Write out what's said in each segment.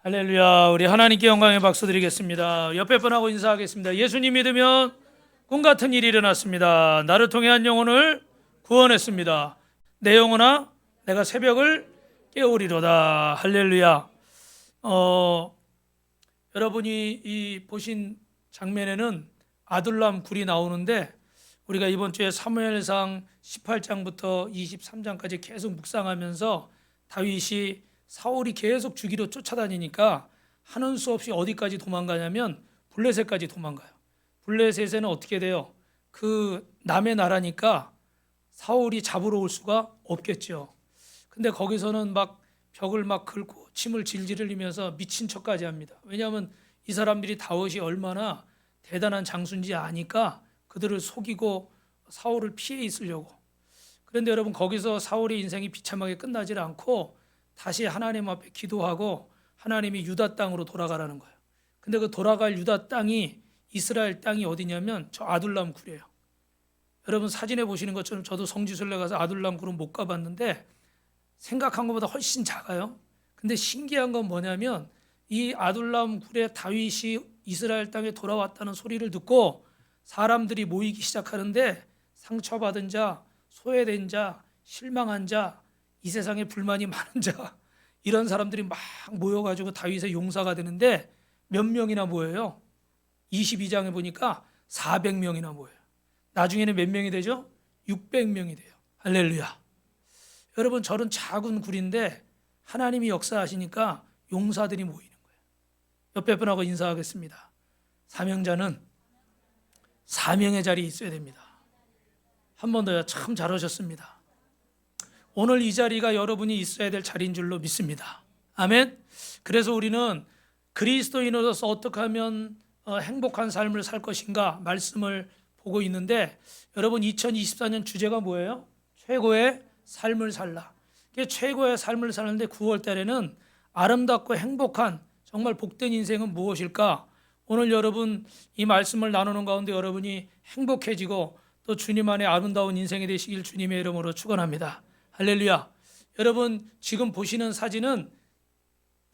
할렐루야. 우리 하나님께 영광의 박수 드리겠습니다. 옆에 분하고 인사하겠습니다. 예수님 믿으면 꿈 같은 일이 일어났습니다. 나를 통해 한 영혼을 구원했습니다. 내 영혼아, 내가 새벽을 깨우리로다. 할렐루야. 여러분이 이 보신 장면에는 아둘람 굴이 나오는데, 우리가 이번 주에 사무엘상 18장부터 23장까지 계속 묵상하면서 다윗이 사울이 계속 죽이러 쫓아다니니까 하는 수 없이 어디까지 도망가냐면 블레셋까지 도망가요. 블레셋에는 어떻게 돼요? 그 남의 나라니까 사울이 잡으러 올 수가 없겠죠. 근데 거기서는 막 벽을 막 긁고 침을 질질 흘리면서 미친 척까지 합니다. 왜냐하면 이 사람들이 다윗이 얼마나 대단한 장수인지 아니까 그들을 속이고 사울을 피해 있으려고. 그런데 여러분, 거기서 사울의 인생이 비참하게 끝나질 않고 다시 하나님 앞에 기도하고 하나님이 유다 땅으로 돌아가라는 거예요. 근데 그 돌아갈 유다 땅이, 이스라엘 땅이 어디냐면 저 아둘람 굴이에요. 여러분 사진에 보시는 것처럼 저도 성지순례 가서 아둘람 굴은 못 가봤는데 생각한 것보다 훨씬 작아요. 근데 신기한 건 뭐냐면 이 아둘람 굴에 다윗이 이스라엘 땅에 돌아왔다는 소리를 듣고 사람들이 모이기 시작하는데, 상처받은 자, 소외된 자, 실망한 자, 이 세상에 불만이 많은 자, 이런 사람들이 막 모여가지고 다윗의 용사가 되는데 몇 명이나 모여요? 22장에 보니까 400명이나 모여요. 나중에는 몇 명이 되죠? 600명이 돼요. 할렐루야. 여러분, 저런 작은 굴인데 하나님이 역사하시니까 용사들이 모이는 거예요. 옆에 분하고 인사하겠습니다. 사명자는 사명의 자리에 있어야 됩니다. 한 번 더요. 참 잘하셨습니다. 오늘 이 자리가 여러분이 있어야 될 자리인 줄로 믿습니다. 아멘. 그래서 우리는 그리스도인으로서 어떻게 하면 행복한 삶을 살 것인가 말씀을 보고 있는데, 여러분 2024년 주제가 뭐예요? 최고의 삶을 살라. 최고의 삶을 사는데 9월 달에는 아름답고 행복한 정말 복된 인생은 무엇일까? 오늘 여러분 이 말씀을 나누는 가운데 여러분이 행복해지고 또 주님 안에 아름다운 인생이 되시길 주님의 이름으로 축원합니다. 할렐루야. 여러분 지금 보시는 사진은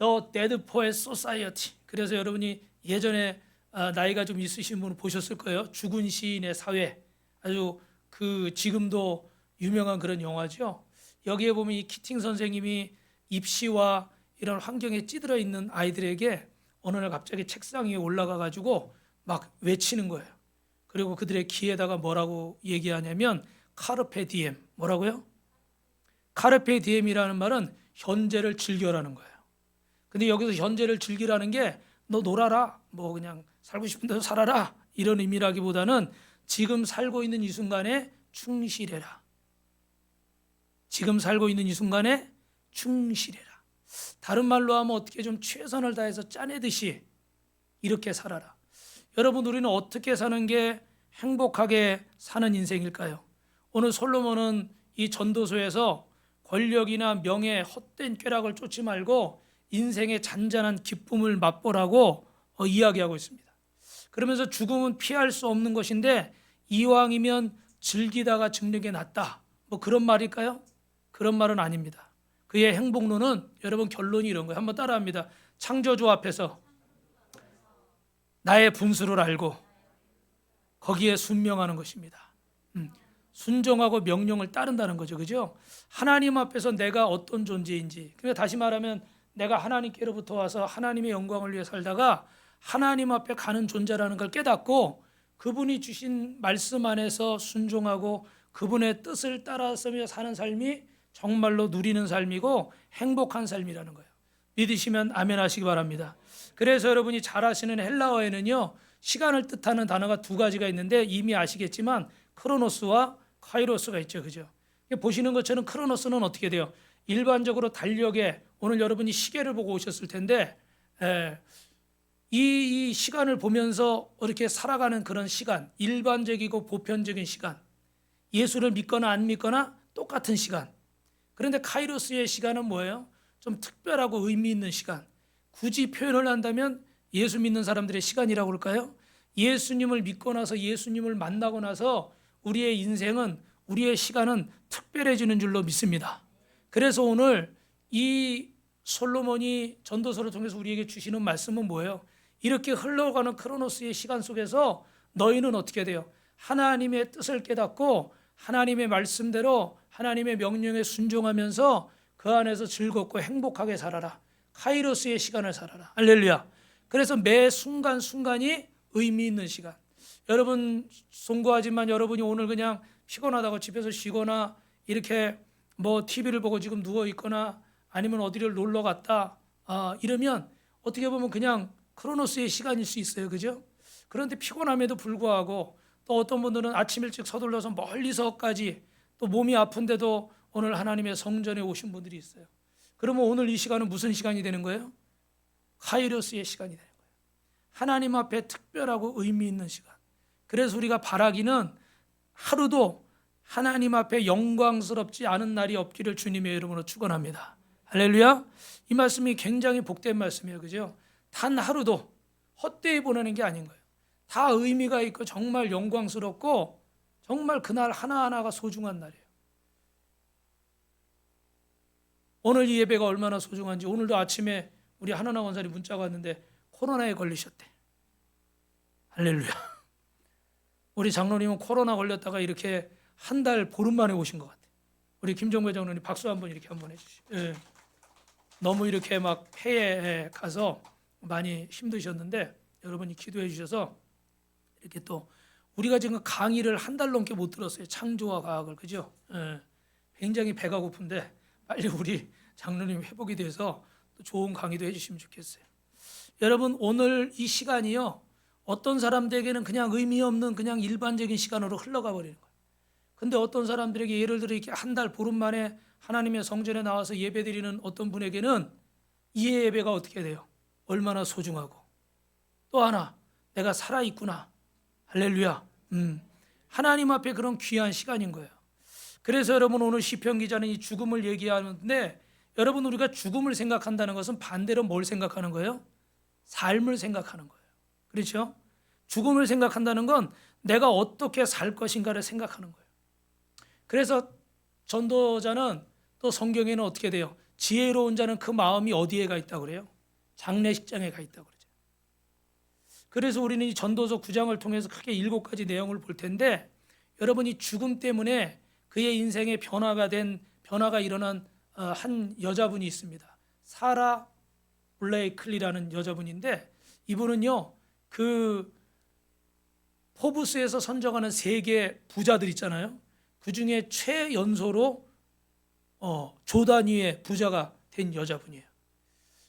The Dead Poets Society. 그래서 여러분이 예전에 나이가 좀 있으신 분은 보셨을 거예요. 죽은 시인의 사회. 아주 그 지금도 유명한 그런 영화죠. 여기에 보면 이 키팅 선생님이 입시와 이런 환경에 찌들어 있는 아이들에게 어느 날 갑자기 책상 위에 올라가 가지고 막 외치는 거예요. 그리고 그들의 귀에다가 뭐라고 얘기하냐면 카르페 디엠. 뭐라고요? 카르페 디엠이라는 말은 현재를 즐겨라는 거예요. 근데 여기서 현재를 즐기라는 게 너 놀아라, 뭐 그냥 살고 싶은 대로 살아라, 이런 의미라기보다는 지금 살고 있는 이 순간에 충실해라. 지금 살고 있는 이 순간에 충실해라. 다른 말로 하면 어떻게 좀 최선을 다해서 짜내듯이 이렇게 살아라. 여러분, 우리는 어떻게 사는 게 행복하게 사는 인생일까요? 오늘 솔로몬은 이 전도서에서 권력이나 명예, 헛된 쾌락을 쫓지 말고 인생의 잔잔한 기쁨을 맛보라고 이야기하고 있습니다. 그러면서 죽음은 피할 수 없는 것인데 이왕이면 즐기다가 죽는 게 낫다. 뭐 그런 말일까요? 그런 말은 아닙니다. 그의 행복론은 여러분 결론이 이런 거예요. 한번 따라합니다. 창조주 앞에서 나의 분수를 알고 거기에 순명하는 것입니다. 순종하고 명령을 따른다는 거죠. 그죠? 하나님 앞에서 내가 어떤 존재인지. 그러니까 다시 말하면 내가 하나님께로부터 와서 하나님의 영광을 위해 살다가 하나님 앞에 가는 존재라는 걸 깨닫고 그분이 주신 말씀 안에서 순종하고 그분의 뜻을 따라서며 사는 삶이 정말로 누리는 삶이고 행복한 삶이라는 거예요. 믿으시면 아멘 하시기 바랍니다. 그래서 여러분이 잘 아시는 헬라어에는요, 시간을 뜻하는 단어가 두 가지가 있는데 이미 아시겠지만 크로노스와 카이로스가 있죠. 그죠? 보시는 것처럼 크로노스는 어떻게 돼요? 일반적으로 달력에, 오늘 여러분이 시계를 보고 오셨을 텐데 이 시간을 보면서 이렇게 살아가는 그런 시간, 일반적이고 보편적인 시간, 예수를 믿거나 안 믿거나 똑같은 시간. 그런데 카이로스의 시간은 뭐예요? 좀 특별하고 의미 있는 시간. 굳이 표현을 한다면 예수 믿는 사람들의 시간이라고 할까요? 예수님을 믿고 나서 예수님을 만나고 나서 우리의 인생은, 우리의 시간은 특별해지는 줄로 믿습니다. 그래서 오늘 이 솔로몬이 전도서를 통해서 우리에게 주시는 말씀은 뭐예요? 이렇게 흘러가는 크로노스의 시간 속에서 너희는 어떻게 돼요? 하나님의 뜻을 깨닫고 하나님의 말씀대로 하나님의 명령에 순종하면서 그 안에서 즐겁고 행복하게 살아라. 카이로스의 시간을 살아라. 할렐루야. 그래서 매 순간순간이 의미 있는 시간. 여러분 송구하지만 여러분이 오늘 그냥 피곤하다고 집에서 쉬거나 이렇게 뭐 TV를 보고 지금 누워 있거나 아니면 어디를 놀러 갔다 이러면 어떻게 보면 그냥 크로노스의 시간일 수 있어요. 그죠? 그런데 피곤함에도 불구하고 또 어떤 분들은 아침 일찍 서둘러서 멀리서까지 또 몸이 아픈데도 오늘 하나님의 성전에 오신 분들이 있어요. 그러면 오늘 이 시간은 무슨 시간이 되는 거예요? 카이로스의 시간이 되는 거예요. 하나님 앞에 특별하고 의미 있는 시간. 그래서 우리가 바라기는 하루도 하나님 앞에 영광스럽지 않은 날이 없기를 주님의 이름으로 축원합니다. 할렐루야. 이 말씀이 굉장히 복된 말씀이에요. 그죠? 단 하루도 헛되이 보내는 게 아닌 거예요. 다 의미가 있고 정말 영광스럽고 정말 그날 하나하나가 소중한 날이에요. 오늘 이 예배가 얼마나 소중한지 오늘도 아침에 우리 하나나 원사님 문자가 왔는데 코로나에 걸리셨대. 할렐루야. 우리 장로님은 코로나 걸렸다가 이렇게 한 달 보름 만에 오신 것 같아요. 우리 김정배 장로님 박수 한번 이렇게 한번 해주시죠. 예. 너무 이렇게 막 해외에 가서 많이 힘드셨는데 여러분이 기도해 주셔서 이렇게 또 우리가 지금 강의를 한 달 넘게 못 들었어요. 창조와 과학을. 그죠? 예. 굉장히 배가 고픈데 빨리 우리 장로님 회복이 돼서 또 좋은 강의도 해주시면 좋겠어요. 여러분 오늘 이 시간이요 어떤 사람들에게는 그냥 의미 없는 그냥 일반적인 시간으로 흘러가 버리는 거예요. 근데 어떤 사람들에게 예를 들어 이렇게 한 달 보름 만에 하나님의 성전에 나와서 예배드리는 어떤 분에게는 이 예배가 어떻게 돼요? 얼마나 소중하고 또 하나 내가 살아있구나. 할렐루야. 하나님 앞에 그런 귀한 시간인 거예요. 그래서 여러분 오늘 시편 기자는 이 죽음을 얘기하는데 여러분 우리가 죽음을 생각한다는 것은 반대로 뭘 생각하는 거예요? 삶을 생각하는 거예요. 그렇죠? 죽음을 생각한다는 건 내가 어떻게 살 것인가를 생각하는 거예요. 그래서 전도자는 또 성경에는 어떻게 돼요? 지혜로운 자는 그 마음이 어디에 가 있다고 그래요? 장례식장에 가 있다고 그러죠. 그래서 우리는 이 전도서 9장을 통해서 크게 7가지 내용을 볼 텐데 여러분이 죽음 때문에 그의 인생에 변화가 일어난 한 여자분이 있습니다. 사라 블레이클리라는 여자분인데 이분은요 그 포브스에서 선정하는 세계 부자들 있잖아요. 그 중에 최연소로 조 단위의 부자가 된 여자분이에요.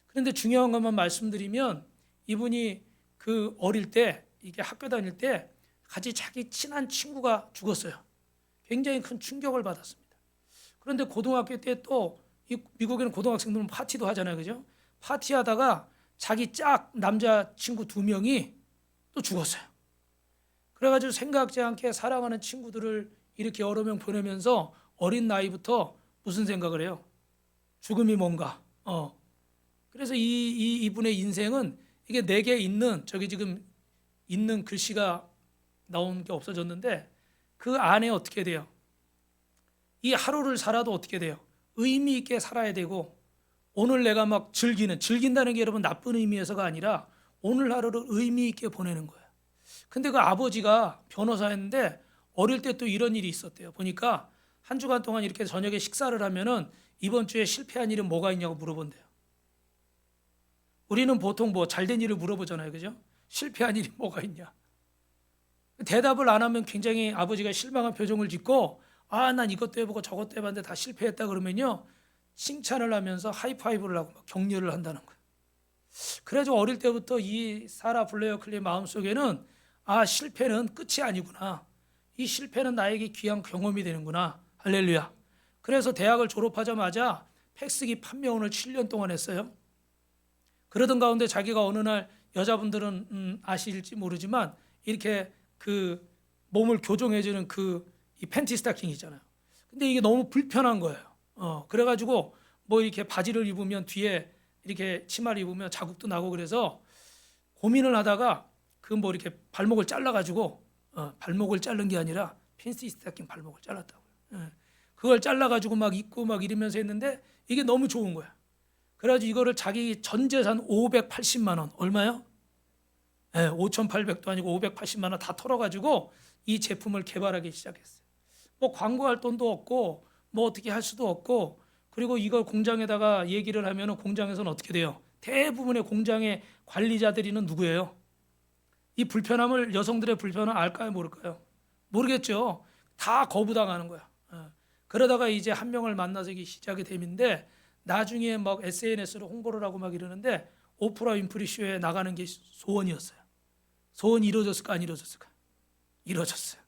그런데 중요한 것만 말씀드리면 이분이 그 어릴 때 이게 학교 다닐 때 같이 자기 친한 친구가 죽었어요. 굉장히 큰 충격을 받았습니다. 그런데 고등학교 때 또 미국에는 고등학생들은 파티도 하잖아요. 그죠? 파티하다가 자기 짝 남자친구 2명이 또 죽었어요. 그래가지고 생각지 않게 사랑하는 친구들을 이렇게 여러 명 보내면서 어린 나이부터 무슨 생각을 해요? 죽음이 뭔가. 그래서 이분의 인생은 이게 내게 있는 저기 지금 있는 글씨가 나온 게 없어졌는데 그 안에 어떻게 돼요? 이 하루를 살아도 어떻게 돼요? 의미 있게 살아야 되고 오늘 내가 막 즐긴다는 게 여러분 나쁜 의미에서가 아니라 오늘 하루를 의미 있게 보내는 거예요. 근데 그 아버지가 변호사였는데 어릴 때 또 이런 일이 있었대요. 보니까 한 주간 동안 이렇게 저녁에 식사를 하면은 이번 주에 실패한 일은 뭐가 있냐고 물어본대요. 우리는 보통 뭐 잘된 일을 물어보잖아요. 그죠? 실패한 일이 뭐가 있냐. 대답을 안 하면 굉장히 아버지가 실망한 표정을 짓고 난 이것도 해보고 저것도 해봤는데 다 실패했다 그러면요. 칭찬을 하면서 하이파이브를 하고 막 격려를 한다는 거예요. 그래서 어릴 때부터 이 사라 블레어 클리의 마음속에는 실패는 끝이 아니구나. 이 실패는 나에게 귀한 경험이 되는구나. 할렐루야. 그래서 대학을 졸업하자마자 팩스기 판매원을 7년 동안 했어요. 그러던 가운데 자기가 어느 날 여자분들은 아실지 모르지만 이렇게 그 몸을 교정해주는 이 팬티 스타킹 있잖아요. 근데 이게 너무 불편한 거예요. 그래가지고 뭐 이렇게 바지를 입으면 뒤에 이렇게 치마를 입으면 자국도 나고 그래서 고민을 하다가 그 뭐 이렇게 발목을 잘라가지고 발목을 자른 게 아니라 팬티 스타킹 발목을 잘랐다고요. 그걸 잘라가지고 막 입고 막 이러면서 했는데 이게 너무 좋은 거야. 그래가지고 이거를 자기 전 재산 580만 원, 얼마요? 5,800도 아니고 580만 원 다 털어가지고 이 제품을 개발하기 시작했어요. 뭐 광고할 돈도 없고 뭐 어떻게 할 수도 없고, 그리고 이걸 공장에다가 얘기를 하면은 공장에서는 어떻게 돼요? 대부분의 공장의 관리자들이는 누구예요? 이 불편함을, 여성들의 불편함을 알까요, 모를까요? 모르겠죠. 다 거부당하는 거야. 그러다가 이제 한 명을 만나서 이게 시작이 되는데, 나중에 막 SNS로 홍보를 하고 막 이러는데 오프라 윈프리 쇼에 나가는 게 소원이었어요. 소원이 이루어졌을까 안 이루어졌을까? 이루어졌어요.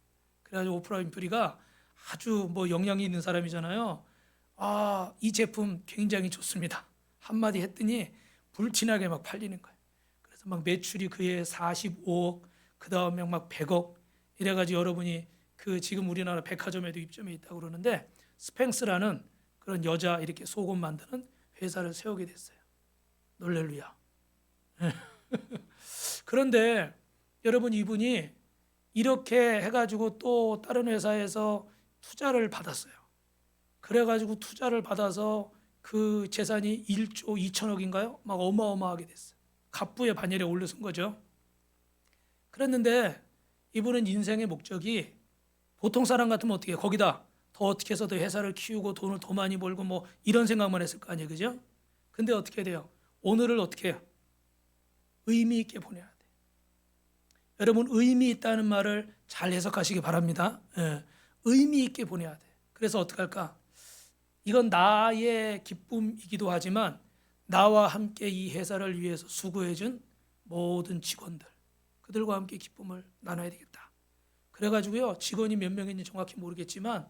그래가지고 오프라 윈프리가 아주 뭐 영향이 있는 사람이잖아요. 이 제품 굉장히 좋습니다. 한마디 했더니 불티나게 막 팔리는 거예요. 그래서 막 매출이 그해 45억, 그 다음에 막 100억 이래가지고 여러분이 그 지금 우리나라 백화점에도 입점해 있다고 그러는데 스팽스라는 그런 여자 이렇게 속옷 만드는 회사를 세우게 됐어요. 놀렐루야. 그런데 여러분, 이분이 이렇게 해가지고 또 다른 회사에서 투자를 받았어요. 그래가지고 투자를 받아서 그 재산이 1조 2천억인가요? 막 어마어마하게 됐어요. 갑부의 반열에 올라선 거죠. 그랬는데 이분은 인생의 목적이, 보통 사람 같으면 어떻게 해요? 거기다 더 어떻게 해서 더 회사를 키우고 돈을 더 많이 벌고 뭐 이런 생각만 했을 거 아니에요, 그죠? 근데 어떻게 돼요? 오늘을 어떻게 해요? 의미 있게 보내야 돼. 여러분, 의미 있다는 말을 잘 해석하시기 바랍니다. 의미 있게 보내야 돼. 그래서 어떻게 할까? 이건 나의 기쁨이기도 하지만 나와 함께 이 회사를 위해서 수고해준 모든 직원들, 그들과 함께 기쁨을 나눠야 되겠다. 그래가지고요, 직원이 몇 명인지 정확히 모르겠지만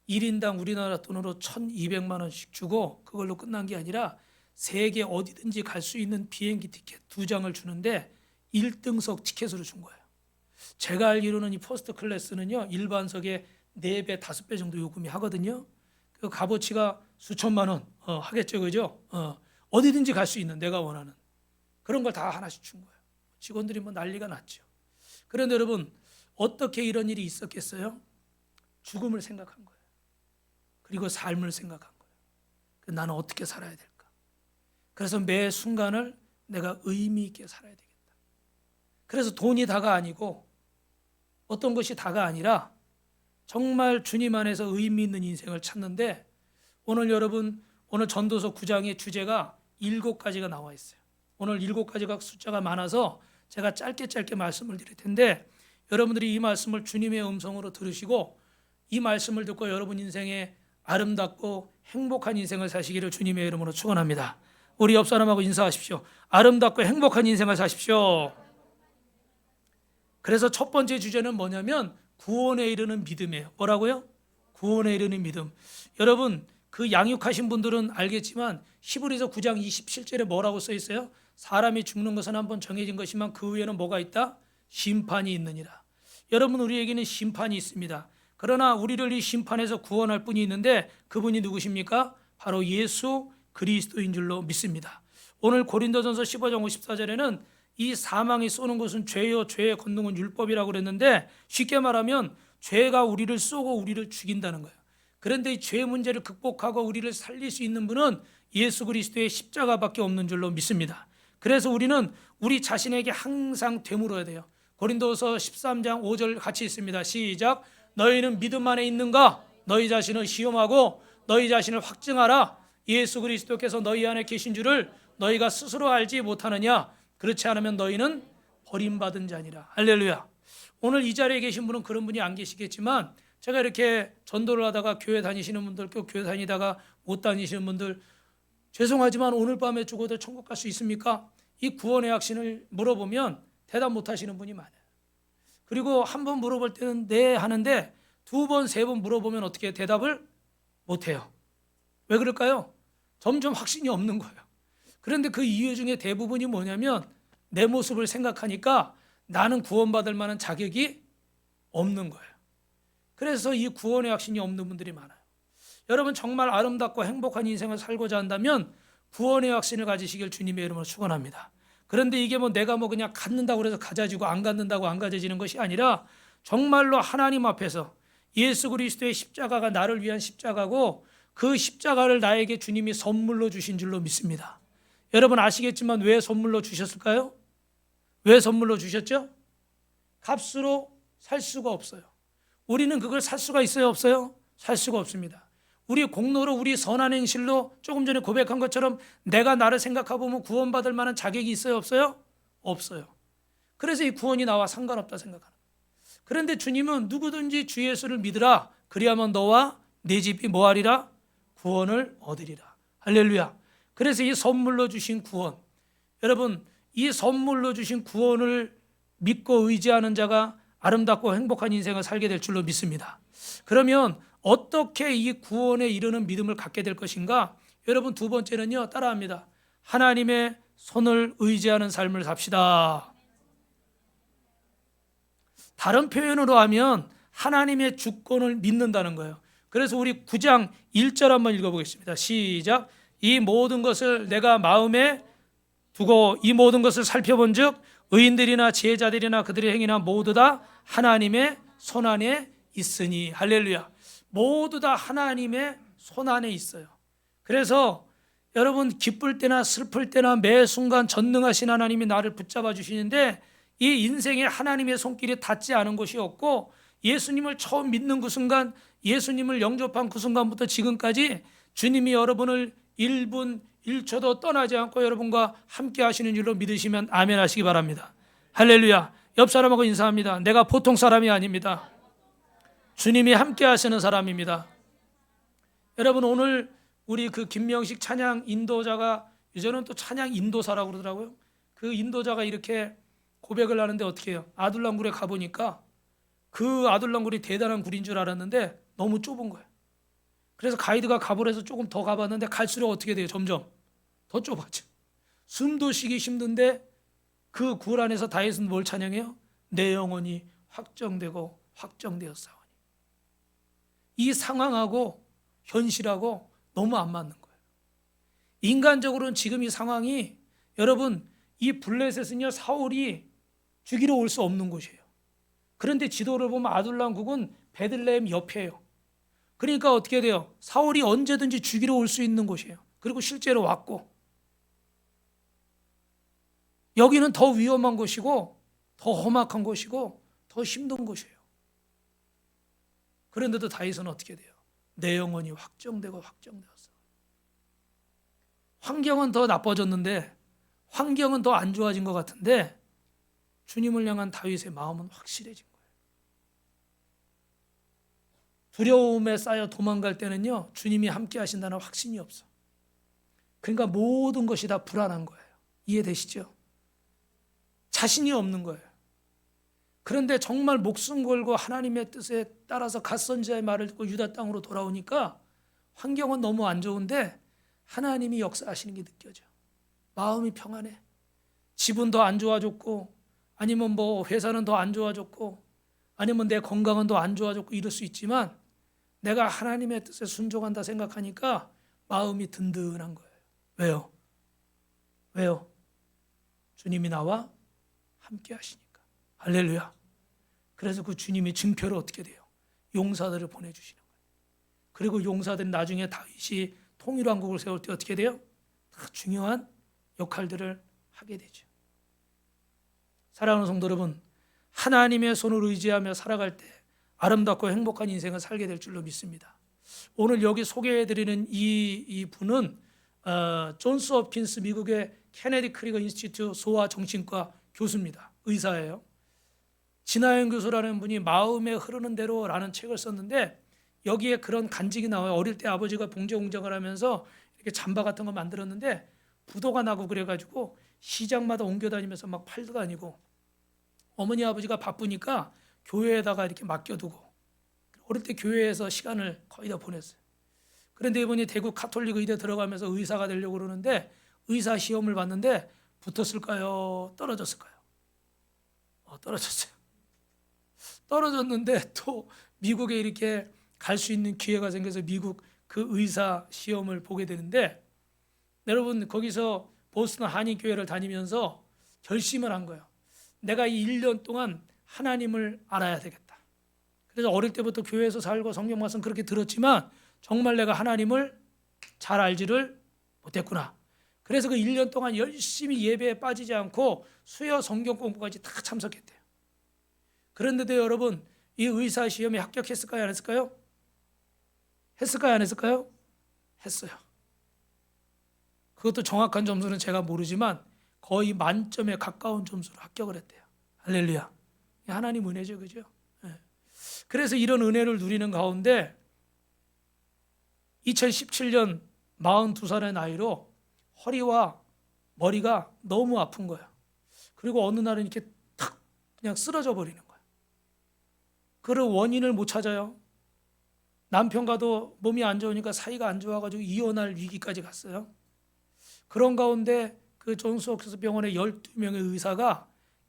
1인당 우리나라 돈으로 1,200만 원씩 주고 그걸로 끝난 게 아니라 세계 어디든지 갈 수 있는 비행기 티켓 2장을 주는데 1등석 티켓으로 준 거예요. 제가 알기로는 이 퍼스트 클래스는요, 일반석의 4배, 5배 정도 요금이 하거든요. 그 값어치가 수천만 원 하겠죠, 그죠? 어디든지 갈 수 있는, 내가 원하는 그런 걸 다 하나씩 준 거예요. 직원들이 뭐 난리가 났죠. 그런데 여러분, 어떻게 이런 일이 있었겠어요? 죽음을 생각한 거예요. 그리고 삶을 생각한 거예요. 나는 어떻게 살아야 될까? 그래서 매 순간을 내가 의미 있게 살아야 되겠다. 그래서 돈이 다가 아니고 어떤 것이 다가 아니라 정말 주님 안에서 의미 있는 인생을 찾는데, 오늘 여러분, 오늘 전도서 9장의 주제가 7가지가 나와 있어요. 오늘 7가지가 숫자가 많아서 제가 짧게 말씀을 드릴 텐데, 여러분들이 이 말씀을 주님의 음성으로 들으시고 이 말씀을 듣고 여러분 인생에 아름답고 행복한 인생을 사시기를 주님의 이름으로 축원합니다. 우리 옆 사람하고 인사하십시오. 아름답고 행복한 인생을 사십시오. 그래서 첫 번째 주제는 뭐냐면 구원에 이르는 믿음이에요. 뭐라고요? 구원에 이르는 믿음. 여러분, 그 양육하신 분들은 알겠지만 히브리서 9장 27절에 뭐라고 써 있어요? 사람이 죽는 것은 한번 정해진 것이면 그 후에는 뭐가 있다? 심판이 있느니라. 여러분, 우리에게는 심판이 있습니다. 그러나 우리를 이 심판에서 구원할 분이 있는데 그분이 누구십니까? 바로 예수 그리스도인 줄로 믿습니다. 오늘 고린도전서 15장 54절에는 이 사망이 쏘는 것은 죄요, 죄의 권능은 율법이라고 그랬는데, 쉽게 말하면 죄가 우리를 쏘고 우리를 죽인다는 거예요. 그런데 이 죄 문제를 극복하고 우리를 살릴 수 있는 분은 예수 그리스도의 십자가밖에 없는 줄로 믿습니다. 그래서 우리는 우리 자신에게 항상 되물어야 돼요. 고린도서 13장 5절 같이 있습니다. 시작. 너희는 믿음 안에 있는가? 너희 자신을 시험하고 너희 자신을 확증하라. 예수 그리스도께서 너희 안에 계신 줄을 너희가 스스로 알지 못하느냐? 그렇지 않으면 너희는 버림받은 자니라. 할렐루야. 오늘 이 자리에 계신 분은 그런 분이 안 계시겠지만, 제가 이렇게 전도를 하다가 교회 다니시는 분들, 또 교회 다니다가 못 다니시는 분들, 죄송하지만 오늘 밤에 죽어도 천국 갈 수 있습니까? 이 구원의 확신을 물어보면 대답 못 하시는 분이 많아요. 그리고 한 번 물어볼 때는 네 하는데 2번, 3번 물어보면 어떻게 대답을 못 해요. 왜 그럴까요? 점점 확신이 없는 거예요. 그런데 그 이유 중에 대부분이 뭐냐면 내 모습을 생각하니까 나는 구원받을 만한 자격이 없는 거예요. 그래서 이 구원의 확신이 없는 분들이 많아요. 여러분, 정말 아름답고 행복한 인생을 살고자 한다면 구원의 확신을 가지시길 주님의 이름으로 축원합니다. 그런데 이게 뭐 내가 뭐 그냥 갖는다고 해서 가져지고 안 갖는다고 안 가져지는 것이 아니라 정말로 하나님 앞에서 예수 그리스도의 십자가가 나를 위한 십자가고 그 십자가를 나에게 주님이 선물로 주신 줄로 믿습니다. 여러분 아시겠지만 왜 선물로 주셨을까요? 왜 선물로 주셨죠? 값으로 살 수가 없어요. 우리는 그걸 살 수가 있어요, 없어요? 살 수가 없습니다. 우리 공로로, 우리 선한 행실로 조금 전에 고백한 것처럼 내가 나를 생각해보면 구원받을 만한 자격이 있어요, 없어요? 없어요. 그래서 이 구원이 나와 상관없다 생각하는 거예요. 그런데 주님은 누구든지 주 예수를 믿으라. 그리하면 너와 네 집이 뭐하리라? 구원을 얻으리라. 할렐루야. 그래서 이 선물로 주신 구원, 여러분 이 선물로 주신 구원을 믿고 의지하는 자가 아름답고 행복한 인생을 살게 될 줄로 믿습니다. 그러면 어떻게 이 구원에 이르는 믿음을 갖게 될 것인가? 여러분 두 번째는요, 따라합니다. 하나님의 손을 의지하는 삶을 삽시다. 다른 표현으로 하면 하나님의 주권을 믿는다는 거예요. 그래서 우리 9장 1절 한번 읽어보겠습니다. 시작. 이 모든 것을 내가 마음에 두고 이 모든 것을 살펴본 즉 의인들이나 지혜자들이나 그들의 행위나 모두 다 하나님의 손 안에 있으니. 할렐루야. 모두 다 하나님의 손 안에 있어요. 그래서 여러분 기쁠 때나 슬플 때나 매 순간 전능하신 하나님이 나를 붙잡아 주시는데 이 인생에 하나님의 손길이 닿지 않은 곳이 없고 예수님을 처음 믿는 그 순간, 예수님을 영접한 그 순간부터 지금까지 주님이 여러분을 1분 1초도 떠나지 않고 여러분과 함께 하시는 줄로 믿으시면 아멘 하시기 바랍니다. 할렐루야. 옆 사람하고 인사합니다. 내가 보통 사람이 아닙니다. 주님이 함께 하시는 사람입니다. 여러분 오늘 우리 그 김명식 찬양 인도자가, 요즘은 또 찬양 인도사라고 그러더라고요. 그 인도자가 이렇게 고백을 하는데 어떻게 해요? 아둘람굴에 가보니까 그 아둘람굴이 대단한 굴인 줄 알았는데 너무 좁은 거예요. 그래서 가이드가 가보래서 조금 더 가봤는데 갈수록 어떻게 돼요? 점점 더 좁아져. 숨도 쉬기 힘든데 그 굴 안에서 다윗은 뭘 찬양해요? 내 영혼이 확정되고 확정되었사오니. 이 상황하고 현실하고 너무 안 맞는 거예요. 인간적으로는 지금 이 상황이, 여러분 이 블레셋은요 사울이 죽이러 올 수 없는 곳이에요. 그런데 지도를 보면 아둘람국은 베들레헴 옆이에요. 그러니까 어떻게 돼요? 사울이 언제든지 죽이러 올 수 있는 곳이에요. 그리고 실제로 왔고, 여기는 더 위험한 곳이고 더 험악한 곳이고 더 힘든 곳이에요. 그런데도 다윗은 어떻게 돼요? 내 영혼이 확정되고 확정되었어. 환경은 더 나빠졌는데, 환경은 더 안 좋아진 것 같은데 주님을 향한 다윗의 마음은 확실해진 거예요. 두려움에 쌓여 도망갈 때는요 주님이 함께 하신다는 확신이 없어. 그러니까 모든 것이 다 불안한 거예요. 이해되시죠? 자신이 없는 거예요. 그런데 정말 목숨 걸고 하나님의 뜻에 따라서 갓선지자의 말을 듣고 유다 땅으로 돌아오니까 환경은 너무 안 좋은데 하나님이 역사하시는 게 느껴져. 마음이 평안해. 집은 더 안 좋아졌고, 아니면 뭐 회사는 더 안 좋아졌고, 아니면 내 건강은 더 안 좋아졌고 이럴 수 있지만 내가 하나님의 뜻에 순종한다 생각하니까 마음이 든든한 거예요. 왜요? 왜요? 주님이 나와 함께 하시니까. 할렐루야. 그래서 그 주님이 증표를 어떻게 돼요? 용사들을 보내주시는 거예요. 그리고 용사들은 나중에 다윗이 통일왕국을 세울 때 어떻게 돼요? 중요한 역할들을 하게 되죠. 사랑하는 성도 여러분, 하나님의 손을 의지하며 살아갈 때 아름답고 행복한 인생을 살게 될 줄로 믿습니다. 오늘 여기 소개해드리는 이 분은 존스 홉킨스 미국의 케네디 크리거 인스티튜트 소아정신과 교수입니다. 의사예요. 진하영 교수라는 분이 마음에 흐르는 대로라는 책을 썼는데 여기에 그런 간직이 나와요. 어릴 때 아버지가 봉제공장을 하면서 이렇게 잠바 같은 거 만들었는데 부도가 나고 그래가지고 시장마다 옮겨다니면서 막 팔도 다니고, 어머니 아버지가 바쁘니까 교회에다가 이렇게 맡겨두고 어릴 때 교회에서 시간을 거의 다 보냈어요. 그런데 이분이 대구 가톨릭 의대 들어가면서 의사가 되려고 그러는데 의사 시험을 봤는데 붙었을까요? 떨어졌을까요? 떨어졌어요. 떨어졌는데 또 미국에 이렇게 갈 수 있는 기회가 생겨서 미국 그 의사 시험을 보게 되는데, 여러분 거기서 보스턴 한인교회를 다니면서 결심을 한 거예요. 내가 이 1년 동안 하나님을 알아야 되겠다. 그래서 어릴 때부터 교회에서 살고 성경 말씀 그렇게 들었지만 정말 내가 하나님을 잘 알지를 못했구나. 그래서 그 1년 동안 열심히 예배에 빠지지 않고 수요 성경 공부까지 다 참석했대요. 그런데도 여러분, 이 의사 시험에 합격했을까요? 안 했을까요? 했을까요? 안 했을까요? 했어요. 그것도 정확한 점수는 제가 모르지만 거의 만점에 가까운 점수로 합격을 했대요. 할렐루야. 하나님 은혜죠, 그죠? 네. 그래서 이런 은혜를 누리는 가운데 2017년 42살의 나이로 허리와 머리가 너무 아픈 거야. 그리고 어느 날은 이렇게 탁 그냥 쓰러져 버리는 거야. 그 원인을 못 찾아요. 남편과도 몸이 안 좋으니까 사이가 안 좋아가지고 이혼할 위기까지 갔어요. 그런 가운데 그 존스홉킨스 병원의 12명의 의사가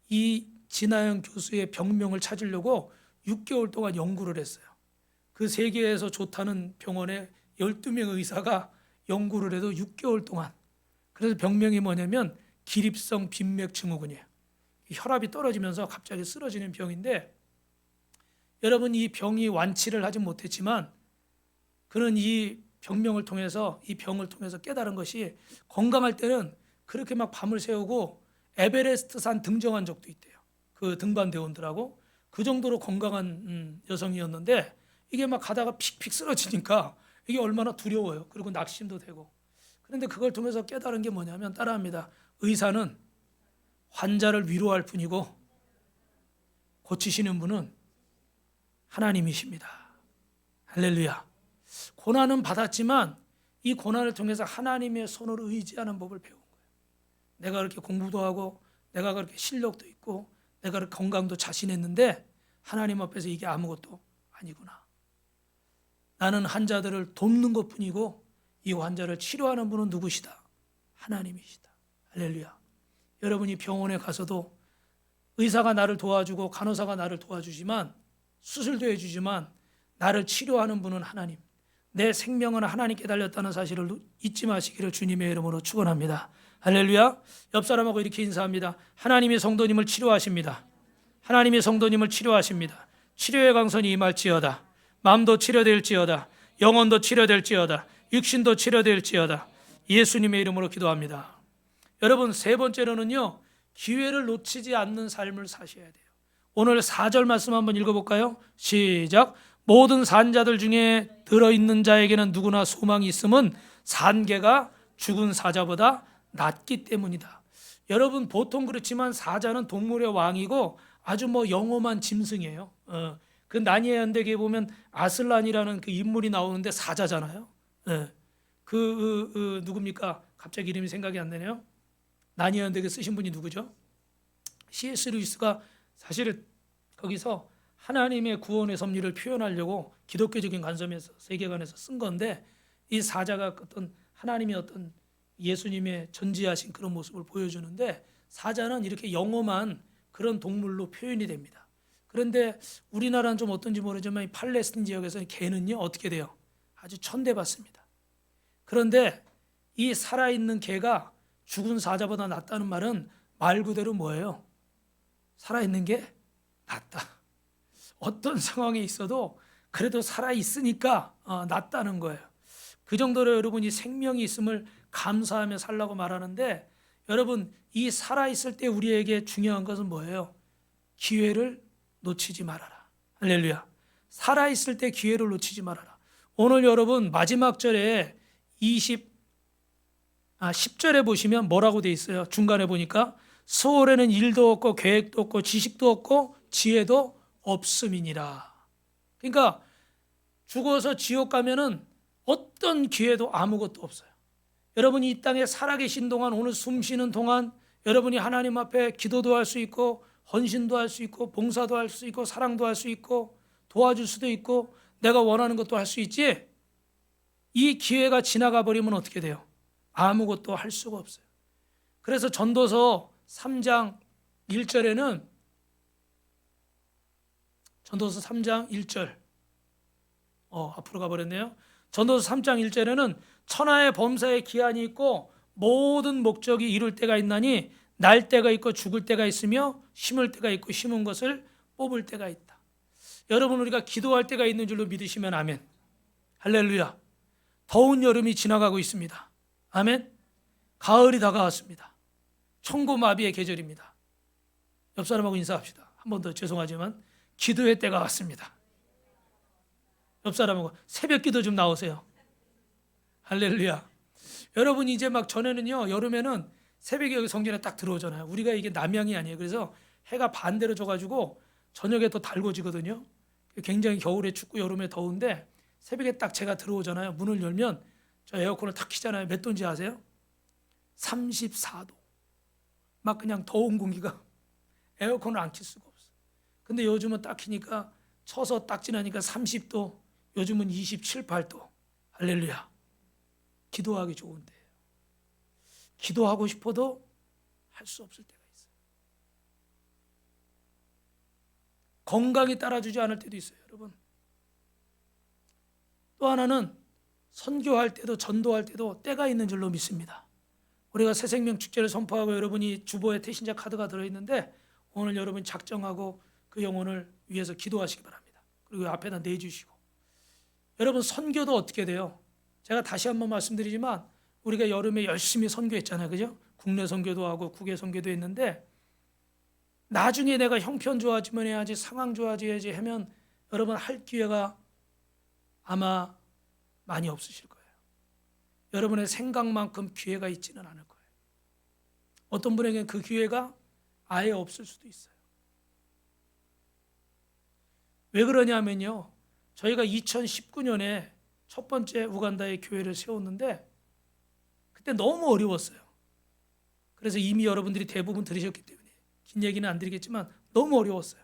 이 진아영 교수의 병명을 찾으려고 6개월 동안 연구를 했어요. 그 세계에서 좋다는 병원에 12명의 의사가 연구를 해도 6개월 동안. 그래서 병명이 뭐냐면 기립성 빈맥 증후군이에요. 혈압이 떨어지면서 갑자기 쓰러지는 병인데, 여러분, 이 병이 완치를 하지 못했지만 그는 이 병명을 통해서, 이 병을 통해서 깨달은 것이, 건강할 때는 그렇게 막 밤을 새우고 에베레스트 산 등정한 적도 있대요. 그 등반 대원들하고. 그 정도로 건강한 여성이었는데 이게 막 가다가 픽픽 쓰러지니까 이게 얼마나 두려워요. 그리고 낙심도 되고. 그런데 그걸 통해서 깨달은 게 뭐냐면, 따라합니다. 의사는 환자를 위로할 뿐이고 고치시는 분은 하나님이십니다. 할렐루야. 고난은 받았지만 이 고난을 통해서 하나님의 손을 의지하는 법을 배운 거예요. 내가 그렇게 공부도 하고 내가 그렇게 실력도 있고 내가 그렇게 건강도 자신했는데 하나님 앞에서 이게 아무것도 아니구나. 나는 환자들을 돕는 것뿐이고 이 환자를 치료하는 분은 누구시다? 하나님이시다. 할렐루야. 여러분이 병원에 가서도 의사가 나를 도와주고 간호사가 나를 도와주지만, 수술도 해주지만 나를 치료하는 분은 하나님. 내 생명은 하나님께 달렸다는 사실을 잊지 마시기를 주님의 이름으로 축원합니다. 할렐루야. 옆 사람하고 이렇게 인사합니다. 하나님의 성도님을 치료하십니다. 하나님의 성도님을 치료하십니다. 치료의 강선이 임할지어다. 마음도 치료될지어다. 영혼도 치료될지어다. 육신도 치료될지어다. 예수님의 이름으로 기도합니다. 여러분, 세 번째로는요, 기회를 놓치지 않는 삶을 사셔야 돼요. 오늘 4절 말씀 한번 읽어볼까요? 시작. 모든 산자들 중에 들어있는 자에게는 누구나 소망이 있음은 산개가 죽은 사자보다 낫기 때문이다. 여러분, 보통 그렇지만 사자는 동물의 왕이고 아주 영험한 짐승이에요. 그 나니의 연대기에 보면 아슬란이라는 그 인물이 나오는데 사자잖아요. 누굽니까? 갑자기 이름이 생각이 안 나네요. 나니의 연대기 쓰신 분이 누구죠? C.S. 루이스가 사실은 거기서 하나님의 구원의 섭리를 표현하려고 기독교적인 관점에서, 세계관에서 쓴 건데, 이 사자가 어떤 하나님의 어떤 예수님의 전지하신 그런 모습을 보여주는데, 사자는 이렇게 영험한 그런 동물로 표현이 됩니다. 그런데 우리나라는 좀 어떤지 모르지만 이 팔레스틴 지역에서는 개는요 어떻게 돼요? 아주 천대받습니다. 그런데 이 살아있는 개가 죽은 사자보다 낫다는 말은 말 그대로 뭐예요? 살아있는 게 낫다. 어떤 상황에 있어도 그래도 살아있으니까 낫다는 거예요. 그 정도로 여러분이 생명이 있음을 감사하며 살라고 말하는데, 여러분, 이 살아있을 때 우리에게 중요한 것은 뭐예요? 기회를 놓치지 말아라. 할렐루야. 살아있을 때 기회를 놓치지 말아라. 오늘 여러분 마지막 절에 10절에 보시면 뭐라고 돼 있어요? 중간에 보니까 서울에는 일도 없고 계획도 없고 지식도 없고 지혜도 없음이니라. 그러니까 죽어서 지옥 가면은 어떤 기회도 아무것도 없어요. 여러분이 이 땅에 살아계신 동안, 오늘 숨 쉬는 동안 여러분이 하나님 앞에 기도도 할 수 있고 헌신도 할 수 있고 봉사도 할 수 있고 사랑도 할 수 있고 도와줄 수도 있고 내가 원하는 것도 할 수 있지, 이 기회가 지나가 버리면 어떻게 돼요? 아무것도 할 수가 없어요. 그래서 전도서 3장 1절에는 전도서 3장 1절 앞으로 가버렸네요. 전도서 3장 1절에는 천하의 범사에 기한이 있고 모든 목적이 이룰 때가 있나니 날 때가 있고 죽을 때가 있으며 심을 때가 있고 심은 것을 뽑을 때가 있다. 여러분, 우리가 기도할 때가 있는 줄로 믿으시면 아멘. 할렐루야. 더운 여름이 지나가고 있습니다. 아멘. 가을이 다가왔습니다. 천고마비의 계절입니다. 옆 사람하고 인사합시다. 한 번 더 죄송하지만 기도의 때가 왔습니다. 옆 사람하고 새벽 기도 좀 나오세요. 할렐루야. 여러분 이제 막 전에는요 여름에는 새벽에 여기 성전에 딱 들어오잖아요. 우리가 이게 남양이 아니에요. 그래서 해가 반대로 져가지고 저녁에 더 달궈지거든요. 굉장히 겨울에 춥고 여름에 더운데 새벽에 딱 제가 들어오잖아요. 문을 열면 저 에어컨을 탁 켜잖아요. 몇 도인지 아세요? 34도. 막 그냥 더운 공기가 에어컨을 안 켤 수가 없어. 근데 요즘은 딱 켜니까 쳐서 딱 지나니까 30도, 요즘은 27, 8도. 할렐루야. 기도하기 좋은 때예요. 기도하고 싶어도 할 수 없을 때가 있어요. 건강이 따라주지 않을 때도 있어요, 여러분. 또 하나는 선교할 때도 전도할 때도 때가 있는 줄로 믿습니다. 우리가 새생명 축제를 선포하고 여러분이 주보에 태신자 카드가 들어있는데 오늘 여러분 작정하고 그 영혼을 위해서 기도하시기 바랍니다. 그리고 앞에다 내주시고. 여러분 선교도 어떻게 돼요? 제가 다시 한번 말씀드리지만 우리가 여름에 열심히 선교했잖아요. 그죠? 국내 선교도 하고 국외 선교도 했는데 나중에 내가 형편 좋아지면 해야지 상황 좋아져야지 하면 여러분 할 기회가 아마 많이 없으실 거예요. 여러분의 생각만큼 기회가 있지는 않을 거예요. 어떤 분에게는 그 기회가 아예 없을 수도 있어요. 왜 그러냐면요. 저희가 2019년에 첫 번째 우간다의 교회를 세웠는데 그때 너무 어려웠어요. 그래서 이미 여러분들이 대부분 들으셨기 때문에 긴 얘기는 안 드리겠지만 너무 어려웠어요.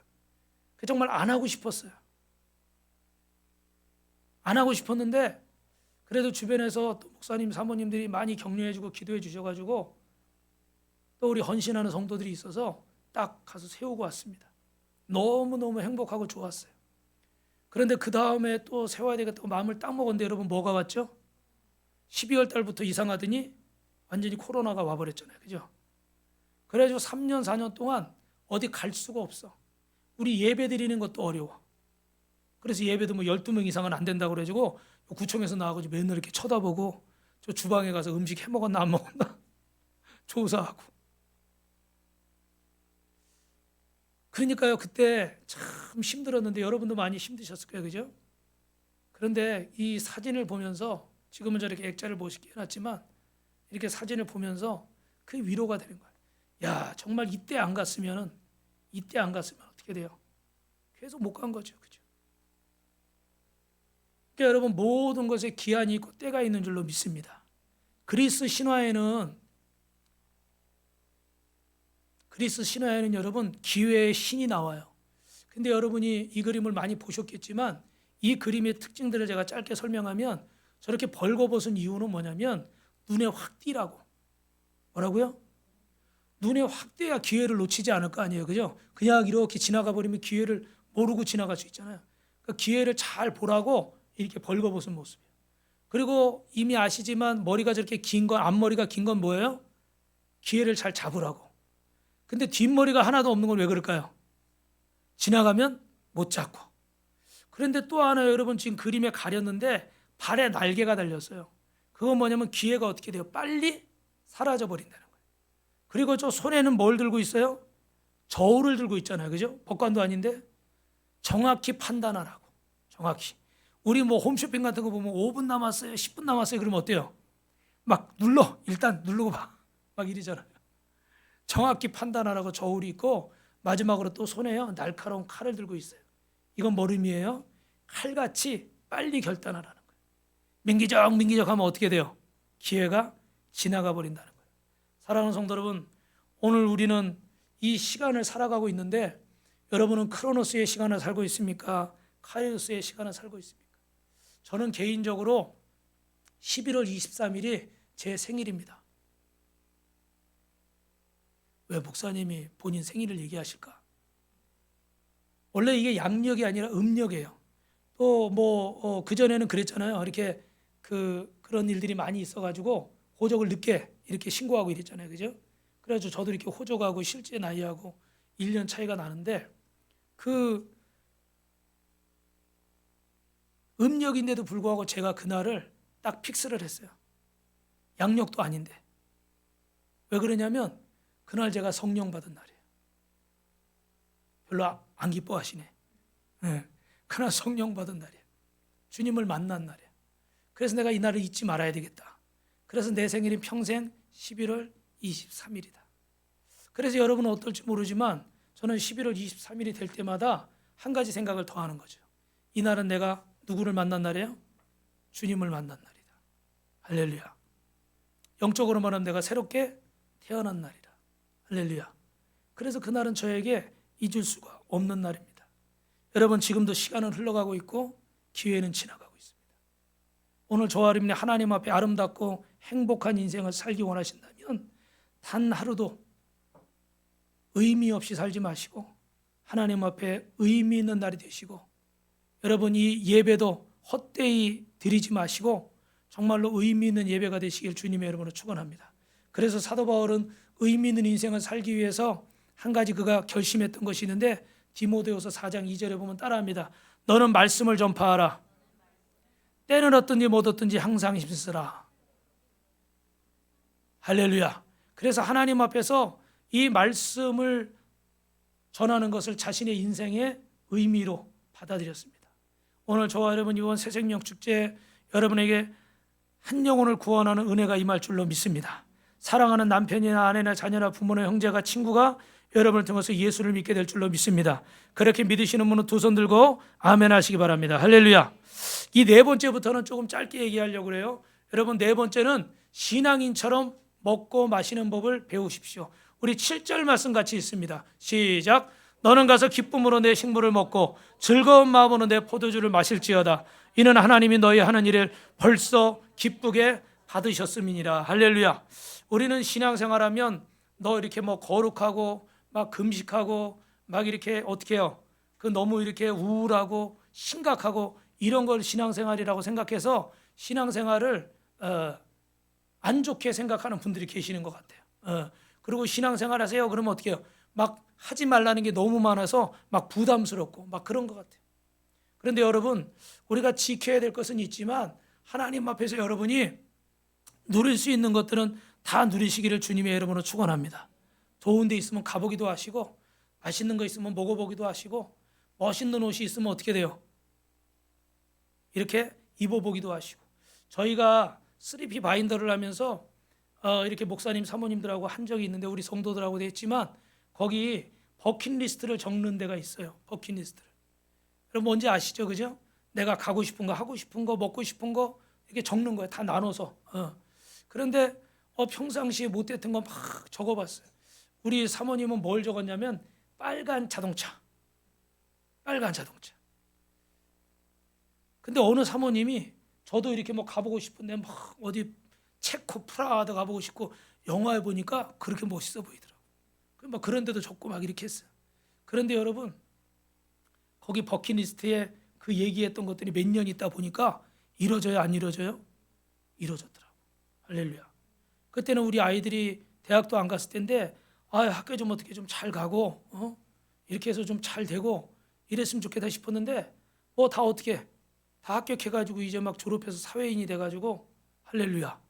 정말 안 하고 싶었어요. 안 하고 싶었는데 그래도 주변에서 또 목사님, 사모님들이 많이 격려해주고 기도해 주셔가지고 또 우리 헌신하는 성도들이 있어서 딱 가서 세우고 왔습니다. 너무너무 행복하고 좋았어요. 그런데 그 다음에 또 세워야 되겠다고 마음을 딱 먹었는데 여러분 뭐가 왔죠? 12월 달부터 이상하더니 완전히 코로나가 와버렸잖아요. 그죠? 그래가지고 3년, 4년 동안 어디 갈 수가 없어. 우리 예배 드리는 것도 어려워. 그래서 예배도 뭐 12명 이상은 안 된다고 그래가지고 구청에서 나와가지고 맨날 이렇게 쳐다보고 저 주방에 가서 음식 해 먹었나 안 먹었나 조사하고. 그러니까요 그때 참 힘들었는데 여러분도 많이 힘드셨을 거예요. 그죠? 그런데 이 사진을 보면서 지금은 저렇게 액자를 멋있게 해놨지만 이렇게 사진을 보면서 그 위로가 되는 거예요. 야 정말 이때 안 갔으면 어떻게 돼요? 계속 못 간 거죠. 그죠? 그러니까 여러분 모든 것에 기한이 있고 때가 있는 줄로 믿습니다. 그리스 신화에는 여러분 기회의 신이 나와요. 근데 여러분이 이 그림을 많이 보셨겠지만 이 그림의 특징들을 제가 짧게 설명하면 저렇게 벌거벗은 이유는 뭐냐면 눈에 확 띄라고. 뭐라고요? 눈에 확 띄어야 기회를 놓치지 않을 거 아니에요. 그죠? 그냥 이렇게 지나가 버리면 기회를 모르고 지나갈 수 있잖아요. 그러니까 기회를 잘 보라고 이렇게 벌거벗은 모습이에요. 그리고 이미 아시지만 머리가 저렇게 긴 건, 앞머리가 긴 건 뭐예요? 기회를 잘 잡으라고. 근데 뒷머리가 하나도 없는 건 왜 그럴까요? 지나가면 못 잡고. 그런데 또 하나 여러분 지금 그림에 가렸는데 발에 날개가 달렸어요. 그건 뭐냐면 기회가 어떻게 돼요? 빨리 사라져 버린다는 거예요. 그리고 저 손에는 뭘 들고 있어요? 저울을 들고 있잖아요. 그죠? 법관도 아닌데 정확히 판단하라고. 정확히. 우리 뭐 홈쇼핑 같은 거 보면 5분 남았어요. 10분 남았어요. 그러면 어때요? 막 일단 누르고 봐. 막 이러잖아요. 정확히 판단하라고 저울이 있고 마지막으로 또 손에요. 날카로운 칼을 들고 있어요. 이건 뭘 의미해요? 칼같이 빨리 결단하라는 거예요. 민기적 하면 어떻게 돼요? 기회가 지나가 버린다는 거예요. 사랑하는 성도 여러분, 오늘 우리는 이 시간을 살아가고 있는데 여러분은 크로노스의 시간을 살고 있습니까? 카이로스의 시간을 살고 있습니까? 저는 개인적으로 11월 23일이 제 생일입니다. 왜 목사님이 본인 생일을 얘기하실까? 원래 이게 양력이 아니라 음력이에요. 또 그전에는 그랬잖아요. 이렇게 그런 일들이 많이 있어가지고 호적을 늦게 이렇게 신고하고 이랬잖아요. 그죠? 그래가지고 저도 이렇게 호적하고 실제 나이하고 1년 차이가 나는데 그 음력인데도 불구하고 제가 그날을 딱 픽스를 했어요. 양력도 아닌데. 왜 그러냐면 그날 제가 성령 받은 날이에요. 별로 안 기뻐하시네. 네. 그날 성령 받은 날이에요. 주님을 만난 날이에요. 그래서 내가 이 날을 잊지 말아야 되겠다. 그래서 내 생일이 평생 11월 23일이다. 그래서 여러분은 어떨지 모르지만 저는 11월 23일이 될 때마다 한 가지 생각을 더 하는 거죠. 이 날은 내가 누구를 만난 날이에요? 주님을 만난 날이다. 할렐루야. 영적으로 말하면 내가 새롭게 태어난 날이다. 할렐루야. 그래서 그날은 저에게 잊을 수가 없는 날입니다. 여러분, 지금도 시간은 흘러가고 있고 기회는 지나가고 있습니다. 오늘 저와 여러분이 하나님 앞에 아름답고 행복한 인생을 살기 원하신다면 단 하루도 의미 없이 살지 마시고 하나님 앞에 의미 있는 날이 되시고, 여러분 이 예배도 헛되이 드리지 마시고 정말로 의미 있는 예배가 되시길 주님의 이름으로 축원합니다. 그래서 사도 바울은 의미 있는 인생을 살기 위해서 한 가지 그가 결심했던 것이 있는데, 디모데후서 4장 2절에 보면 따라합니다. 너는 말씀을 전파하라. 때는 어떤지 못 어떤지 항상 힘쓰라. 할렐루야. 그래서 하나님 앞에서 이 말씀을 전하는 것을 자신의 인생의 의미로 받아들였습니다. 오늘 저와 여러분 이번 새생명 축제 여러분에게 한 영혼을 구원하는 은혜가 임할 줄로 믿습니다. 사랑하는 남편이나 아내나 자녀나 부모나 형제가 친구가 여러분을 통해서 예수를 믿게 될 줄로 믿습니다. 그렇게 믿으시는 분은 두 손 들고 아멘 하시기 바랍니다. 할렐루야. 이 네 번째부터는 조금 짧게 얘기하려고 그래요. 여러분, 네 번째는 신앙인처럼 먹고 마시는 법을 배우십시오. 우리 7절 말씀 같이 있습니다. 시작. 너는 가서 기쁨으로 내 식물을 먹고 즐거운 마음으로 내 포도주를 마실지어다. 이는 하나님이 너희 하는 일을 벌써 기쁘게 받으셨음이니라. 할렐루야. 우리는 신앙생활하면 너 이렇게 뭐 거룩하고 막 금식하고 막 이렇게 어떻게 해요? 그 너무 이렇게 우울하고 심각하고 이런 걸 신앙생활이라고 생각해서 신앙생활을 안 좋게 생각하는 분들이 계시는 것 같아요. 그리고 신앙생활 하세요. 그러면 어떻게 해요? 막 하지 말라는 게 너무 많아서 막 부담스럽고 막 그런 것 같아요. 그런데 여러분, 우리가 지켜야 될 것은 있지만 하나님 앞에서 여러분이 누릴 수 있는 것들은 다 누리시기를 주님의 이름으로 축원합니다. 좋은 데 있으면 가보기도 하시고, 맛있는 거 있으면 먹어보기도 하시고, 멋있는 옷이 있으면 어떻게 돼요? 이렇게 입어보기도 하시고. 저희가 3P 바인더를 하면서 이렇게 목사님 사모님들하고 한 적이 있는데, 우리 성도들하고도 했지만 거기 버킷리스트를 적는 데가 있어요. 버킷리스트를. 여러분 뭔지 아시죠? 그죠? 내가 가고 싶은 거, 하고 싶은 거, 먹고 싶은 거 이렇게 적는 거예요. 다 나눠서. 그런데 평상시에 못했던 거 막 적어봤어요. 우리 사모님은 뭘 적었냐면 빨간 자동차. 빨간 자동차. 근데 어느 사모님이 저도 이렇게 뭐 가보고 싶은데 막 어디 체코 프라하도 가보고 싶고 영화에 보니까 그렇게 멋있어 보이더라고요. 막 그런 데도 적고 막 이렇게 했어요. 그런데 여러분, 거기 버킷리스트에 그 얘기했던 것들이 몇 년 있다 보니까 이루어져요, 안 이루어져요? 이루어졌더라고요. 할렐루야. 그때는 우리 아이들이 대학도 안 갔을 텐데 학교 좀 어떻게 좀 잘 가고 이렇게 해서 좀 잘 되고 이랬으면 좋겠다 싶었는데 뭐 다 어떻게 다 합격해가지고 이제 막 졸업해서 사회인이 돼가지고 할렐루야.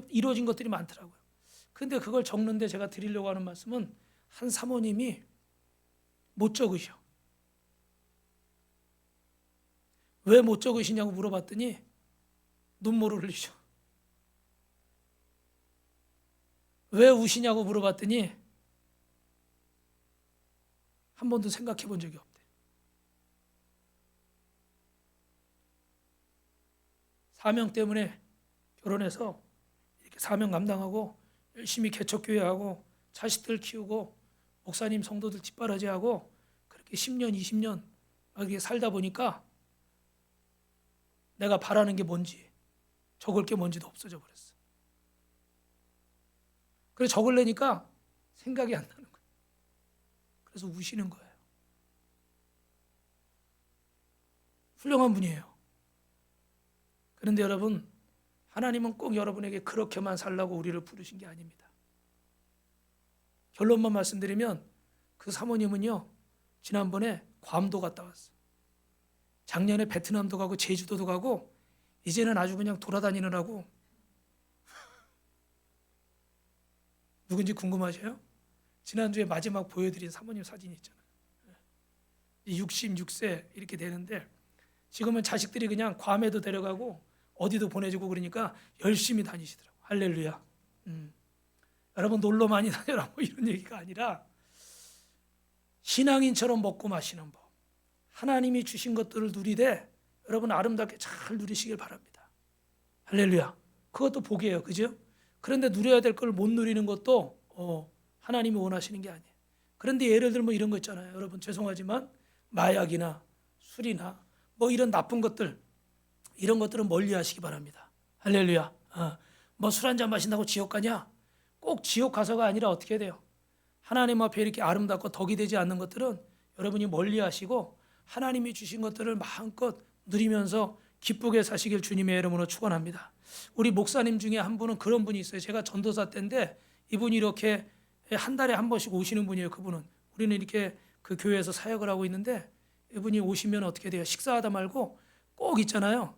이루어진 것들이 많더라고요. 근데 그걸 적는데 제가 드리려고 하는 말씀은 한 사모님이 못 적으셔. 왜 못 적으시냐고 물어봤더니 눈물을 흘리셔. 왜 우시냐고 물어봤더니 한 번도 생각해 본 적이 없대. 사명 때문에 결혼해서 이렇게 사명 감당하고 열심히 개척교회하고 자식들 키우고 목사님 성도들 뒷바라지하고 그렇게 10년 20년 막 이렇게 살다 보니까 내가 바라는 게 뭔지 적을 게 뭔지도 없어져 버렸어. 그래서 적으려니까 생각이 안 나는 거예요. 그래서 우시는 거예요. 훌륭한 분이에요. 그런데 여러분, 하나님은 꼭 여러분에게 그렇게만 살라고 우리를 부르신 게 아닙니다. 결론만 말씀드리면 그 사모님은요, 지난번에 괌도 갔다 왔어요. 작년에 베트남도 가고 제주도도 가고 이제는 아주 그냥 돌아다니느라고 누군지 궁금하세요? 지난주에 마지막 보여드린 사모님 사진이 있잖아요. 66세 이렇게 되는데 지금은 자식들이 그냥 괌에도 데려가고 어디도 보내주고 그러니까 열심히 다니시더라고요. 할렐루야. 여러분 놀러 많이 다녀라 뭐 이런 얘기가 아니라 신앙인처럼 먹고 마시는 법, 하나님이 주신 것들을 누리되 여러분 아름답게 잘 누리시길 바랍니다. 할렐루야. 그것도 복이에요. 그죠? 그런데 누려야 될 걸 못 누리는 것도 하나님이 원하시는 게 아니에요. 그런데 예를 들면 이런 거 있잖아요. 여러분 죄송하지만 마약이나 술이나 뭐 이런 나쁜 것들, 이런 것들은 멀리 하시기 바랍니다. 할렐루야. 뭐 술 한잔 마신다고 지옥 가냐? 꼭 지옥 가서가 아니라 어떻게 돼요? 하나님 앞에 이렇게 아름답고 덕이 되지 않는 것들은 여러분이 멀리 하시고 하나님이 주신 것들을 마음껏 누리면서 기쁘게 사시길 주님의 이름으로 축원합니다. 우리 목사님 중에 한 분은 그런 분이 있어요. 제가 전도사 때인데 이분이 이렇게 한 달에 한 번씩 오시는 분이에요. 그분은 우리는 이렇게 그 교회에서 사역을 하고 있는데 이분이 오시면 어떻게 돼요? 식사하다 말고 꼭 있잖아요.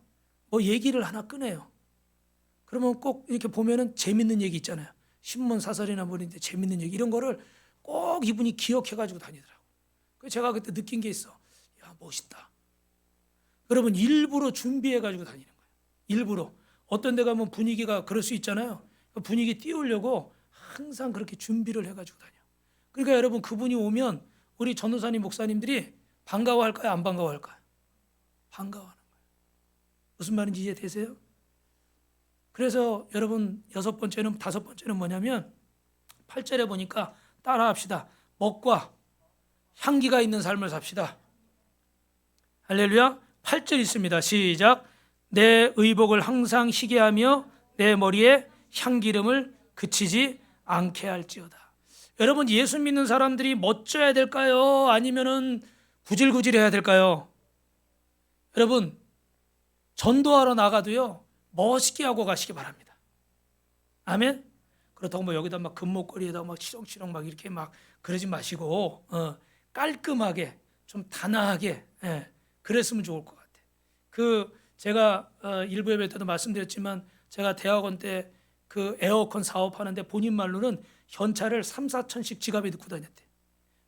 뭐 얘기를 하나 꺼내요. 그러면 꼭 이렇게 보면은 재밌는 얘기 있잖아요. 신문 사설이나 뭐인데 재밌는 얘기 이런 거를 꼭 이분이 기억해가지고 다니더라고. 그래서 제가 그때 느낀 게 있어. 야 멋있다. 여러분 일부러 준비해가지고 다니는 거예요. 일부러. 어떤 데 가면 분위기가 그럴 수 있잖아요. 분위기 띄우려고 항상 그렇게 준비를 해가지고 다녀. 그러니까 여러분 그분이 오면 우리 전도사님 목사님들이 반가워할까요? 안 반가워할까요? 반가워하는 거예요. 무슨 말인지 이해되세요? 그래서 여러분 다섯 번째는 뭐냐면 8절에 보니까 따라합시다. 먹과 향기가 있는 삶을 삽시다. 할렐루야. 8절 있습니다. 시작. 내 의복을 항상 희게 하며 내 머리에 향기름을 그치지 않게 할지어다. 여러분 예수 믿는 사람들이 멋져야 될까요? 아니면은 구질구질해야 될까요? 여러분 전도하러 나가도요 멋있게 하고 가시기 바랍니다. 아멘. 그렇다고 뭐 여기다 막 금목걸이에다 막 치렁치렁 막 이렇게 막 그러지 마시고 깔끔하게 좀 단아하게 그랬으면 좋을 것 같아요. 제가 일부 예배 때도 말씀드렸지만 제가 대학원 때 그 에어컨 사업하는데 본인 말로는 현찰을 3, 4천씩 지갑에 넣고 다녔대.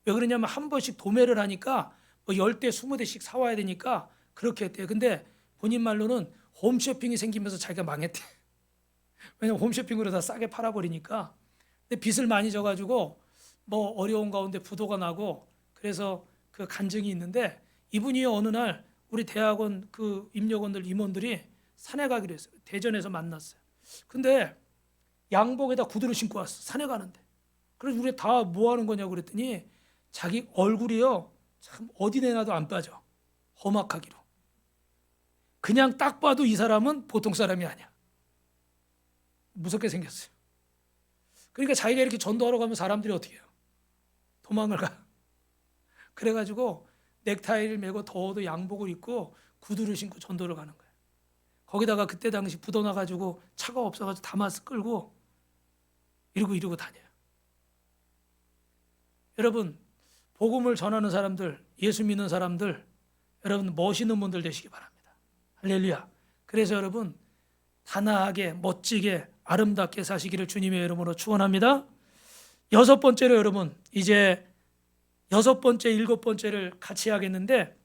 왜 그러냐면 한 번씩 도매를 하니까 뭐 10대, 20대씩 사와야 되니까 그렇게 했대요. 근데 본인 말로는 홈쇼핑이 생기면서 자기가 망했대. 왜냐면 홈쇼핑으로 다 싸게 팔아버리니까. 근데 빚을 많이 져가지고 뭐 어려운 가운데 부도가 나고 그래서 그 간증이 있는데 이분이 어느 날 우리 대학원 그 임력원들 임원들이 산에 가기로 했어요. 대전에서 만났어요. 근데 양복에다 구두를 신고 왔어. 산에 가는데. 그래서 우리 다 뭐 하는 거냐고 그랬더니 자기 얼굴이요. 참 어디 내놔도 안 빠져. 험악하기로. 그냥 딱 봐도 이 사람은 보통 사람이 아니야. 무섭게 생겼어요. 그러니까 자기가 이렇게 전도하러 가면 사람들이 어떻게 해요? 도망을 가. 그래가지고 넥타이를 메고 더워도 양복을 입고 구두를 신고 전도를 가는 거예요. 거기다가 그때 당시 부도 나가지고 차가 없어가지고 다마스 끌고 이러고 다녀요. 여러분 복음을 전하는 사람들, 예수 믿는 사람들, 여러분 멋있는 분들 되시기 바랍니다. 할렐루야. 그래서 여러분 단아하게 멋지게 아름답게 사시기를 주님의 이름으로 축원합니다. 여섯 번째로 여러분 이제 여섯 번째, 일곱 번째를 같이 하겠는데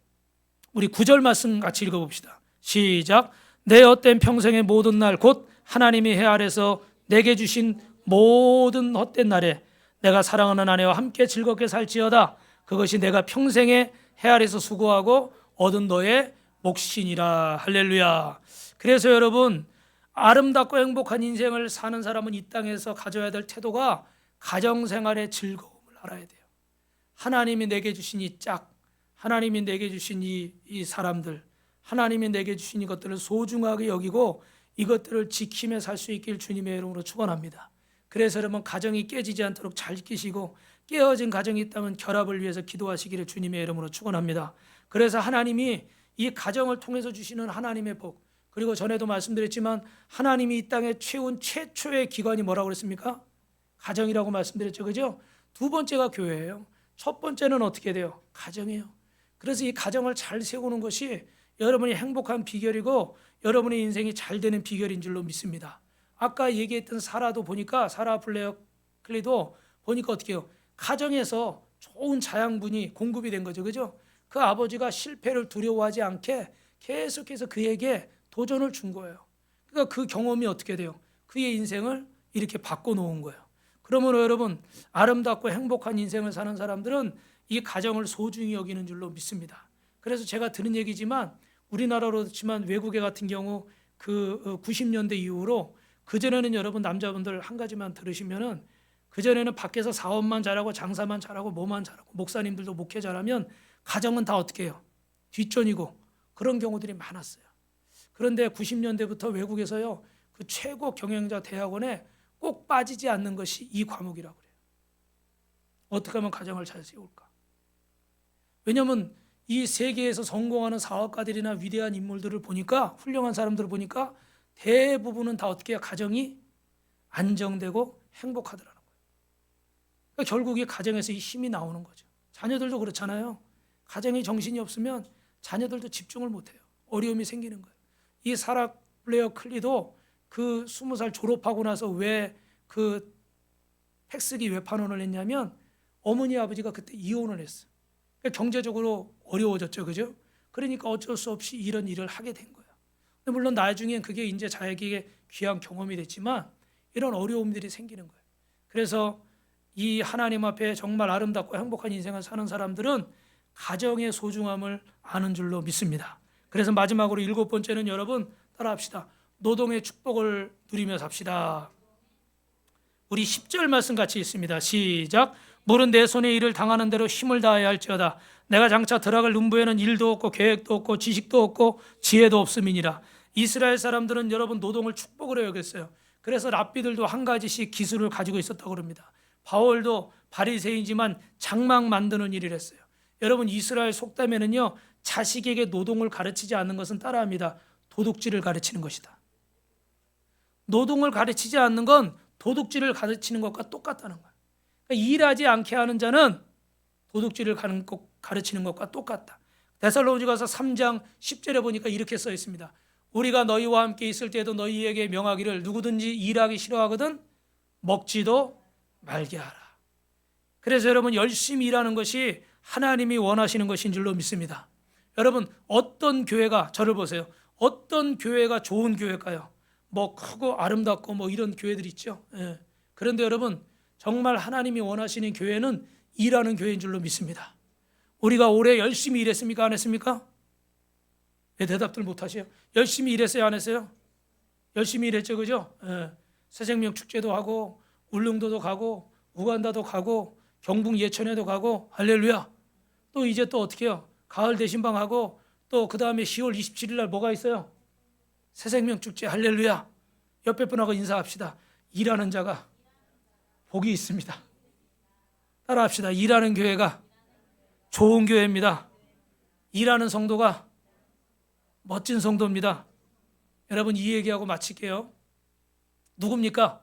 우리 9절 말씀 같이 읽어봅시다. 시작. 내 헛된 평생의 모든 날 곧 하나님이 해 아래서 내게 주신 모든 헛된 날에 내가 사랑하는 아내와 함께 즐겁게 살지어다. 그것이 내가 평생에 해 아래서 수고하고 얻은 너의 몫이니라. 할렐루야. 그래서 여러분 아름답고 행복한 인생을 사는 사람은 이 땅에서 가져야 될 태도가 가정생활의 즐거움을 알아야 돼요. 하나님이 내게 주신 이 짝, 하나님이 내게 주신 이 사람들, 하나님이 내게 주신 이것들을 소중하게 여기고 이것들을 지키며 살 수 있길 주님의 이름으로 축원합니다. 그래서 여러분 가정이 깨지지 않도록 잘 지키시고 깨어진 가정이 있다면 결합을 위해서 기도하시기를 주님의 이름으로 축원합니다. 그래서 하나님이 이 가정을 통해서 주시는 하나님의 복, 그리고 전에도 말씀드렸지만 하나님이 이 땅에 채운 최초의 기관이 뭐라고 그랬습니까? 가정이라고 말씀드렸죠. 그죠? 두 번째가 교회예요. 첫 번째는 어떻게 돼요? 가정이에요. 그래서 이 가정을 잘 세우는 것이 여러분이 행복한 비결이고 여러분의 인생이 잘 되는 비결인 줄로 믿습니다. 아까 얘기했던 사라도 보니까 사라 블레어 클리도 보니까 어떻게 해요? 가정에서 좋은 자양분이 공급이 된 거죠. 그죠? 그 아버지가 실패를 두려워하지 않게 계속해서 그에게 도전을 준 거예요. 그러니까 그 경험이 어떻게 돼요? 그의 인생을 이렇게 바꿔놓은 거예요. 그러므로 여러분, 아름답고 행복한 인생을 사는 사람들은 이 가정을 소중히 여기는 줄로 믿습니다. 그래서 제가 들은 얘기지만 우리나라로 그렇지만 외국에 같은 경우 그 90년대 이후로, 그전에는 여러분 남자분들 한 가지만 들으시면은, 그전에는 밖에서 사업만 잘하고 장사만 잘하고 뭐만 잘하고 목사님들도 목회 잘하면 가정은 다 어떻게 해요? 뒷전이고 그런 경우들이 많았어요. 그런데 90년대부터 외국에서요, 그 최고 경영자 대학원에 꼭 빠지지 않는 것이 이 과목이라고 그래요. 어떻게 하면 가정을 잘 세울까? 왜냐하면 이 세계에서 성공하는 사업가들이나 위대한 인물들을 보니까, 훌륭한 사람들을 보니까 대부분은 다 어떻게 해요? 가정이 안정되고 행복하더라는 거예요. 그러니까 결국 이 가정에서 이 힘이 나오는 거죠. 자녀들도 그렇잖아요. 가정에 정신이 없으면 자녀들도 집중을 못해요. 어려움이 생기는 거예요. 이 사라 블레어 클리도 그 20살 졸업하고 나서 왜 그 팩스기 외판원을 했냐면 어머니 아버지가 그때 이혼을 했어요. 그러니까 경제적으로 어려워졌죠. 그죠? 그러니까 어쩔 수 없이 이런 일을 하게 된 거예요. 근데 물론 나중엔 그게 이제 자기에게 귀한 경험이 됐지만 이런 어려움들이 생기는 거예요. 그래서 이 하나님 앞에 정말 아름답고 행복한 인생을 사는 사람들은 가정의 소중함을 아는 줄로 믿습니다. 그래서 마지막으로 7번째는 여러분 따라합시다. 노동의 축복을 누리며 삽시다. 우리 10절 말씀 같이 있습니다. 시작. 물은 내 손의 일을 당하는 대로 힘을 다해야 할지어다. 내가 장차 들어갈 음부에는 일도 없고 계획도 없고 지식도 없고 지혜도 없음이니라. 이스라엘 사람들은 여러분 노동을 축복으로 여겼어요. 그래서 랍비들도 한 가지씩 기술을 가지고 있었다고 합니다. 바울도 바리새인이지만 장막 만드는 일을 했어요. 여러분 이스라엘 속담에는요, 자식에게 노동을 가르치지 않는 것은 따라합니다. 도둑질을 가르치는 것이다. 노동을 가르치지 않는 건 도둑질을 가르치는 것과 똑같다는 거예요. 그러니까 일하지 않게 하는 자는 도둑질을 가르치는 것과 똑같다. 데살로니가서 3장 10절에 보니까 이렇게 써 있습니다. 우리가 너희와 함께 있을 때에도 너희에게 명하기를 누구든지 일하기 싫어하거든 먹지도 말게 하라. 그래서 여러분 열심히 일하는 것이 하나님이 원하시는 것인 줄로 믿습니다. 여러분 어떤 교회가, 저를 보세요. 어떤 교회가 좋은 교회일까요? 뭐 크고 아름답고 뭐 이런 교회들 있죠. 예. 그런데 여러분 정말 하나님이 원하시는 교회는 일하는 교회인 줄로 믿습니다. 우리가 올해 열심히 일했습니까? 안 했습니까? 왜 대답들 못하세요? 열심히 일했어요? 안 했어요? 열심히 일했죠. 그죠? 예. 새생명 축제도 하고 울릉도도 가고 우간다도 가고 경북 예천에도 가고 할렐루야. 또 이제 또 어떻게 해요? 가을 대신방하고 또 그 다음에 10월 27일 날 뭐가 있어요? 새생명 축제. 할렐루야. 옆에 분하고 인사합시다. 일하는 자가 복이 있습니다. 따라합시다. 일하는 교회가 좋은 교회입니다. 일하는 성도가 멋진 성도입니다. 여러분 이 얘기하고 마칠게요. 누굽니까?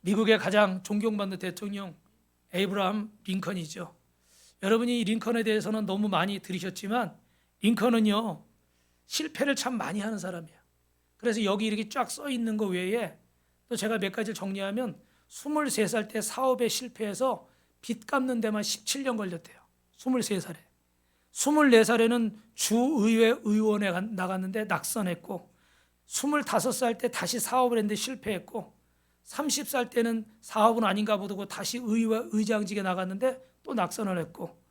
미국의 가장 존경받는 대통령 에이브라함 링컨이죠. 여러분이 링컨에 대해서는 너무 많이 들으셨지만 링컨은요 실패를 참 많이 하는 사람이에요. 그래서 여기 이렇게 쫙 써 있는 거 외에 또 제가 몇 가지를 정리하면 23살 때 사업에 실패해서 빚 갚는 데만 17년 걸렸대요. 23살에. 24살에는 주의회 의원에 나갔는데 낙선했고 25살 때 다시 사업을 했는데 실패했고 30살 때는 사업은 아닌가 보고 다시 의회 의장직에 나갔는데 또 낙선을 했고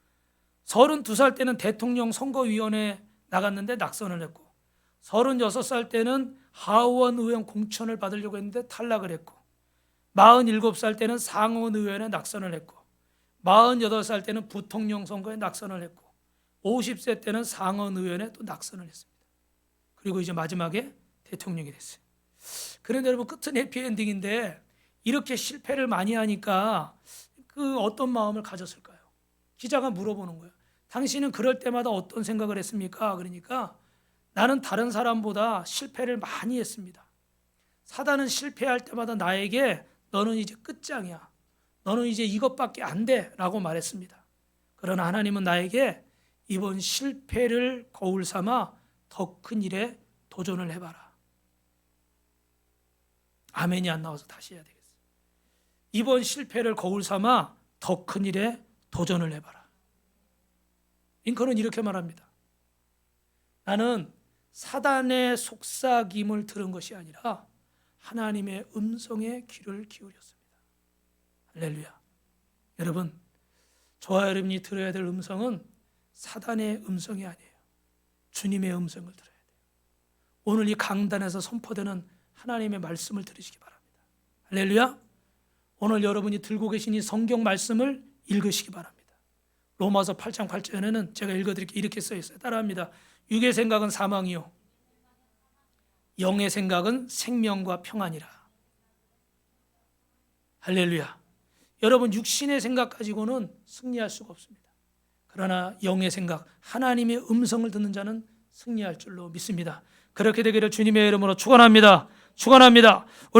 32살 때는 대통령 선거위원회에 나갔는데 낙선을 했고 36살 때는 하원 의원 공천을 받으려고 했는데 탈락을 했고 47살 때는 상원 의원에 낙선을 했고 48살 때는 부통령 선거에 낙선을 했고 50세 때는 상원 의원에 또 낙선을 했습니다. 그리고 이제 마지막에 대통령이 됐어요. 그런데 여러분 끝은 해피엔딩인데 이렇게 실패를 많이 하니까 그 어떤 마음을 가졌을까요? 기자가 물어보는 거예요. 당신은 그럴 때마다 어떤 생각을 했습니까? 그러니까 나는 다른 사람보다 실패를 많이 했습니다. 사단은 실패할 때마다 나에게 너는 이제 끝장이야. 너는 이제 이것밖에 안 돼 라고 말했습니다. 그러나 하나님은 나에게 이번 실패를 거울 삼아 더 큰 일에 도전을 해봐라. 아멘이 안 나와서 다시 해야 되겠어요. 이번 실패를 거울 삼아 더 큰 일에 도전을 해봐라. 링컨은 이렇게 말합니다. 나는 사단의 속삭임을 들은 것이 아니라 하나님의 음성에 귀를 기울였습니다. 할렐루야. 여러분, 저와 여러분이 들어야 될 음성은 사단의 음성이 아니에요. 주님의 음성을 들어야 돼요. 오늘 이 강단에서 선포되는 하나님의 말씀을 들으시기 바랍니다. 할렐루야. 오늘 여러분이 들고 계신 이 성경 말씀을 읽으시기 바랍니다. 로마서 8장 8절에는 제가 읽어드릴게요. 이렇게 써 있어요. 따라합니다. 육의 생각은 사망이요 영의 생각은 생명과 평안이라. 할렐루야. 여러분, 육신의 생각 가지고는 승리할 수가 없습니다. 그러나 영의 생각, 하나님의 음성을 듣는 자는 승리할 줄로 믿습니다. 그렇게 되기를 주님의 이름으로 축원합니다. 축원합니다.